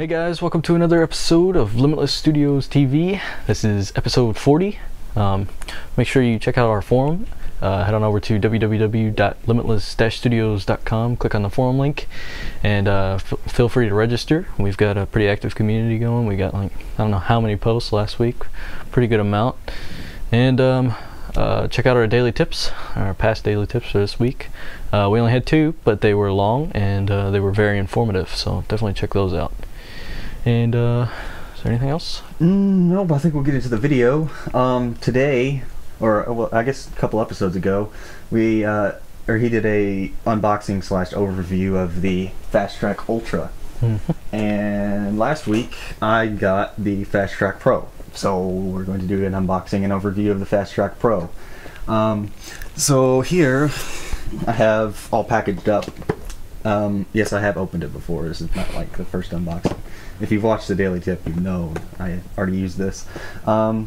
Hey guys, welcome to another episode of Limitless Studios TV. This is episode 40. Make sure you check out our forum. Head on over to www.limitless-studios.com, click on the forum link, and feel free to register. We've got a pretty active community going. We got like, I don't know how many posts last week, pretty good amount. And check out our daily tips, our past daily tips for this week. We only had 2, but they were long and they were very informative, so definitely check those out. And is there anything else? No, but I think we'll get into the video. Today, or well, I guess a couple episodes ago, he did a unboxing / overview of the Fast Track Ultra. And last week I got the Fast Track Pro. So we're going to do an unboxing and overview of the Fast Track Pro. So here I have all packaged up. Yes, I have opened it before. This is not like the first unboxing. If you've watched the daily tip, you know I already used this. But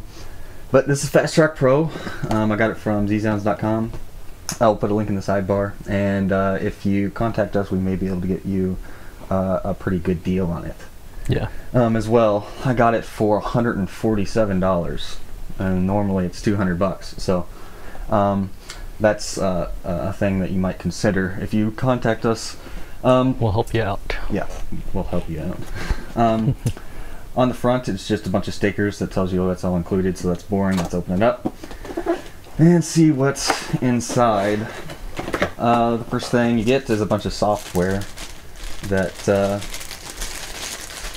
this is Fast Track Pro. I got it from zsounds.com. I'll put a link in the sidebar. And if you contact us, we may be able to get you a pretty good deal on it. Yeah. As well, I got it for $147, and normally it's $200. So that's a thing that you might consider if you contact us. We'll help you out. Yeah, we'll help you out. On the front, it's just a bunch of stickers that tells you what's all included, so that's boring. Let's open it up and see what's inside. The first thing you get is a bunch of software that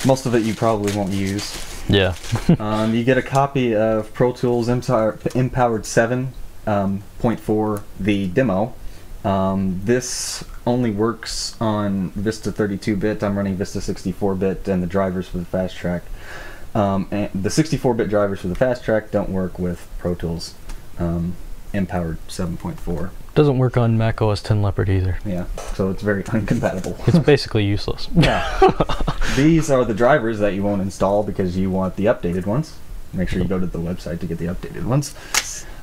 most of it you probably won't use. Yeah. You get a copy of Pro Tools Empowered 7.4, the demo. This only works on Vista 32-bit. I'm running Vista 64-bit, and the drivers for the Fast Track. And the 64-bit drivers for the Fast Track don't work with Pro Tools Empowered 7.4. Doesn't work on Mac OS X Leopard either. Yeah, so it's very incompatible. It's basically useless. Yeah. These are the drivers that you won't install because you want the updated ones. Make sure you go to the website to get the updated ones.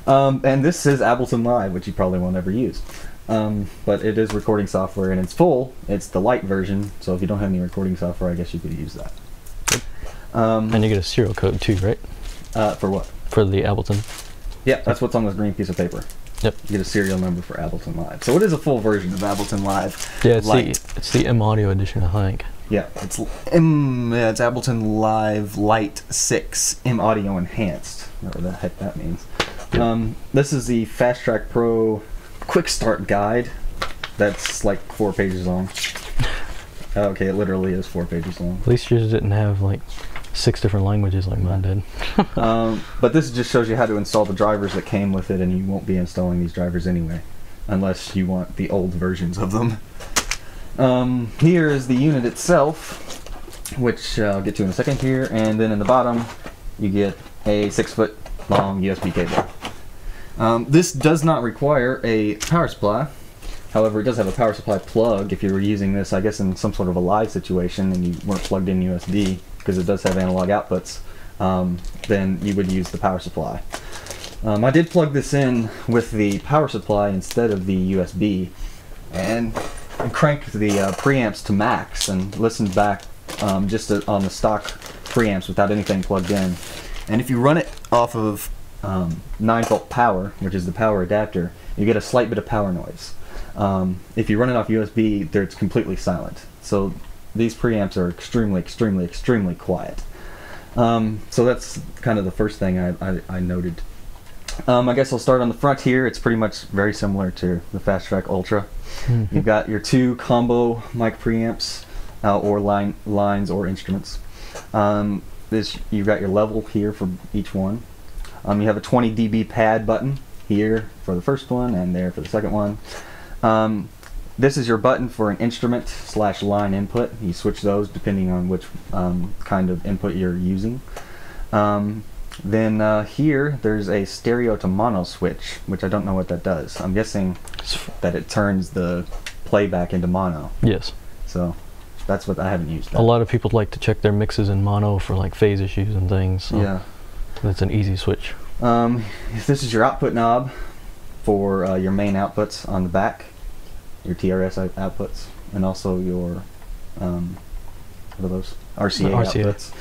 And this is Ableton Live, which you probably won't ever use. But it is recording software, and it's full. It's the light version, so if you don't have any recording software, I guess you could use that. And you get a serial code too, right? For what? For the Ableton. Yeah, that's what's on this green piece of paper. Yep. You get a serial number for Ableton Live. So it is a full version of Ableton Live. Yeah, it's the M Audio edition, I think. Yeah, it's Ableton Live Lite 6 M Audio Enhanced, whatever the heck that means. This is the Fast Track Pro Quick Start Guide. That's like 4 pages long. Okay, it literally is 4 pages long. At least yours didn't have like 6 different languages like mine did. But this just shows you how to install the drivers that came with it, and you won't be installing these drivers anyway, unless you want the old versions of them. Here is the unit itself, which I'll get to in a second here, and then in the bottom you get a 6-foot long USB cable. This does not require a power supply. However, it does have a power supply plug if you were using this, I guess, in some sort of a live situation and you weren't plugged in USB, because it does have analog outputs. Then you would use the power supply. I did plug this in with the power supply instead of the USB, and cranked the preamps to max and listened back just on the stock preamps without anything plugged in. And if you run it off of 9-volt power, which is the power adapter, you get a slight bit of power noise. If you run it off USB, it's completely silent. So these preamps are extremely, extremely, extremely quiet. So that's kind of the first thing I noted. I guess I'll start on the front here. It's pretty much very similar to the Fast Track Ultra. You've got your 2 combo mic preamps, or lines or instruments. You've got your level here for each one. You have a 20 dB pad button here for the first one and there for the second one. This is your button for an instrument / line input. You switch those depending on which kind of input you're using. Then here there's a stereo to mono switch, which I don't know what that does. I'm guessing that it turns the playback into mono. Yes. So that's what I haven't used. That. A lot of people like to check their mixes in mono for like phase issues and things. So yeah. That's an easy switch. This is your output knob for your main outputs on the back, your TRS outputs, and also your What are those? RCA RCA.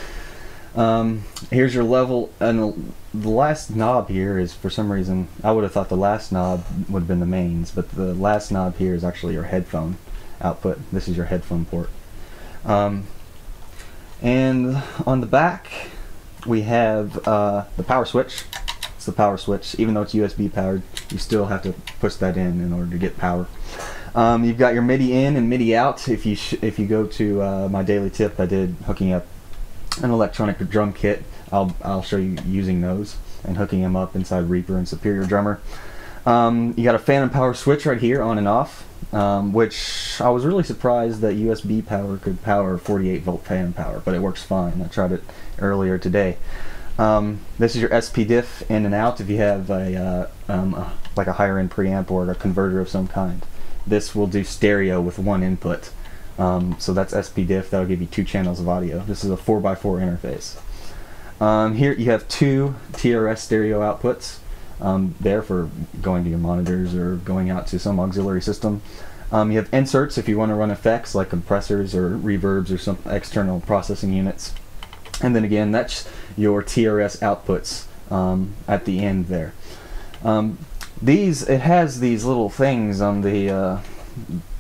outputs. Here's your level, and the last knob here is, for some reason, I would have thought the last knob would have been the mains, but the last knob here is actually your headphone output. This is your headphone port. And on the back, we have the power switch. It's the power switch. Even though it's USB powered, you still have to push that in order to get power. You've got your MIDI in and MIDI out. If you go to my daily tip, I did hooking up an electronic drum kit. I'll show you using those and hooking them up inside Reaper and Superior Drummer. You got a phantom power switch right here, on and off, which I was really surprised that USB power could power 48 volt phantom power, but it works fine. I tried it earlier today. This is your SP diff in and out if you have like a higher end preamp or a converter of some kind. This will do stereo with one input. So that's SP diff. That'll give you 2 channels of audio. This is a 4x4 interface. Here you have 2 TRS stereo outputs there for going to your monitors or going out to some auxiliary system. You have inserts if you want to run effects like compressors or reverbs or some external processing units. And then again, that's your TRS outputs at the end there. It has these little things on the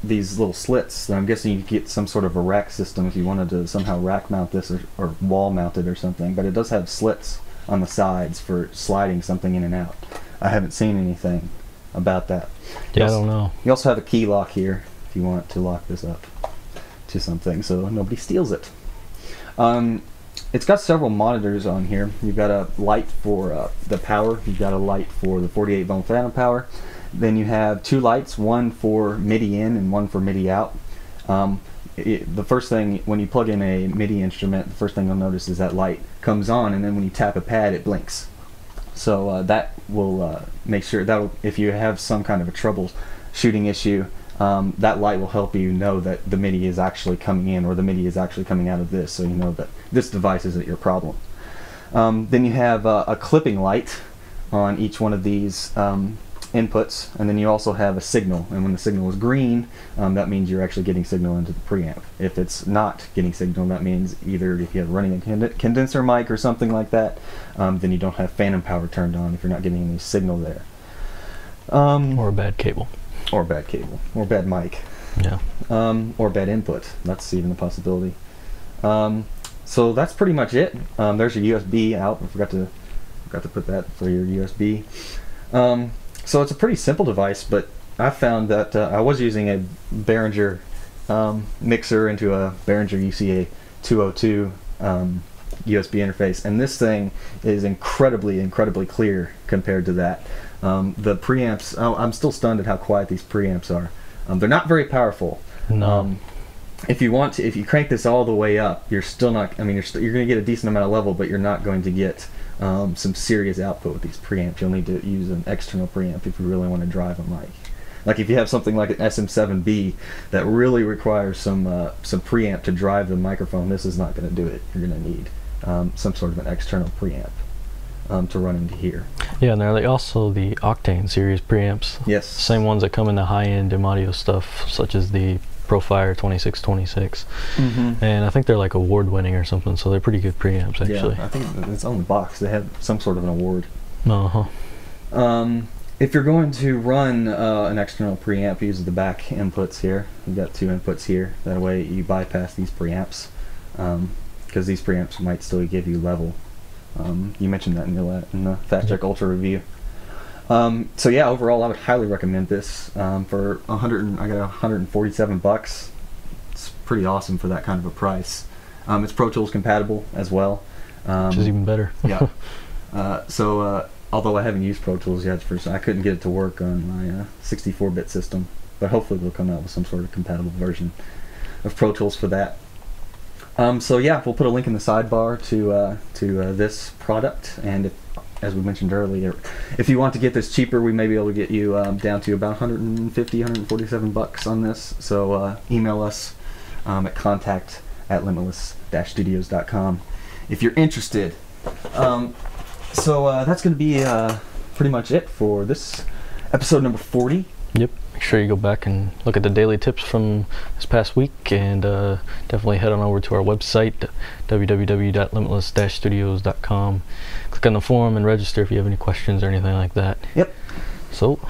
these little slits. I'm guessing you could get some sort of a rack system if you wanted to somehow rack mount this or wall mount it or something, but it does have slits on the sides for sliding something in and out. I haven't seen anything about that. Yeah, I don't know. You also have a key lock here if you want to lock this up to something so nobody steals it. It's got several monitors on here. You've got a light for the power. You've got a light for the 48 volt phantom power. Then you have 2 lights, one for MIDI in and one for MIDI out. The first thing, when you plug in a MIDI instrument, the first thing you'll notice is that light comes on, and then when you tap a pad, it blinks. So that will make sure that if you have some kind of a troubleshooting issue, that light will help you know that the MIDI is actually coming in or the MIDI is actually coming out of this, so you know that this device isn't your problem. Then you have a clipping light on each one of these inputs, and then you also have a signal, and when the signal is green, that means you're actually getting signal into the preamp. If it's not getting signal, that means either if you're running a condenser mic or something like that, then you don't have phantom power turned on if you're not getting any signal there. Or a bad cable. Or bad cable, or bad mic. Yeah. Or bad input. That's even a possibility. So that's pretty much it. There's your USB out. I forgot to put that for your USB. So it's a pretty simple device, but I found that I was using a Behringer mixer into a Behringer UCA 202 USB interface, and this thing is incredibly clear compared to that. The preamps, I'm still stunned at how quiet these preamps are. They're not very powerful. No. If you crank this all the way up, you're still not, I mean, you're going to get a decent amount of level, but you're not going to get some serious output with these preamps. You'll need to use an external preamp if you really want to drive a mic. Like if you have something like an SM7B that really requires some preamp to drive the microphone, this is not going to do it. You're going to need some sort of an external preamp to run into here. Yeah, and they're also the Octane series preamps. Yes. Same ones that come in the high-end audio stuff, such as the Profire 2626. Mm-hmm. And I think they're like award-winning or something, so they're pretty good preamps actually. Yeah, I think it's on the box. They have some sort of an award. Uh-huh. If you're going to run an external preamp, use the back inputs here. You've got 2 inputs here. That way you bypass these preamps, because these preamps might still give you level. You mentioned that in the Fast Check Ultra review. So yeah, overall I would highly recommend this for I got $147. It's pretty awesome for that kind of a price. It's Pro Tools compatible as well, which is even better. Yeah. Although I haven't used Pro Tools yet, I couldn't get it to work on my 64-bit system, but hopefully they'll come out with some sort of compatible version of Pro Tools for that. So yeah, we'll put a link in the sidebar to this product, and as we mentioned earlier, if you want to get this cheaper, we may be able to get you down to about $147 on this. So email us at contact@limitless-studios.com if you're interested. So that's going to be pretty much it for this episode number 40. Yep. make sure you go back and look at the daily tips from this past week, and definitely head on over to our website, www.limitless-studios.com. Click on the forum and register if you have any questions or anything like that. Yep. So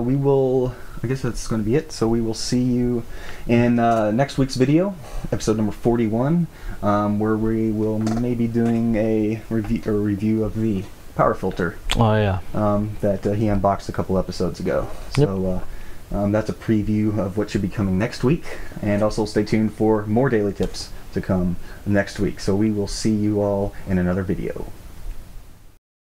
we will, I guess that's going to be it. So we will see you in next week's video, episode number 41, where we will maybe doing a review of the power filter. Oh yeah. That he unboxed a couple episodes ago. So that's a preview of what should be coming next week, and also stay tuned for more daily tips to come next week. So we will see you all in another video.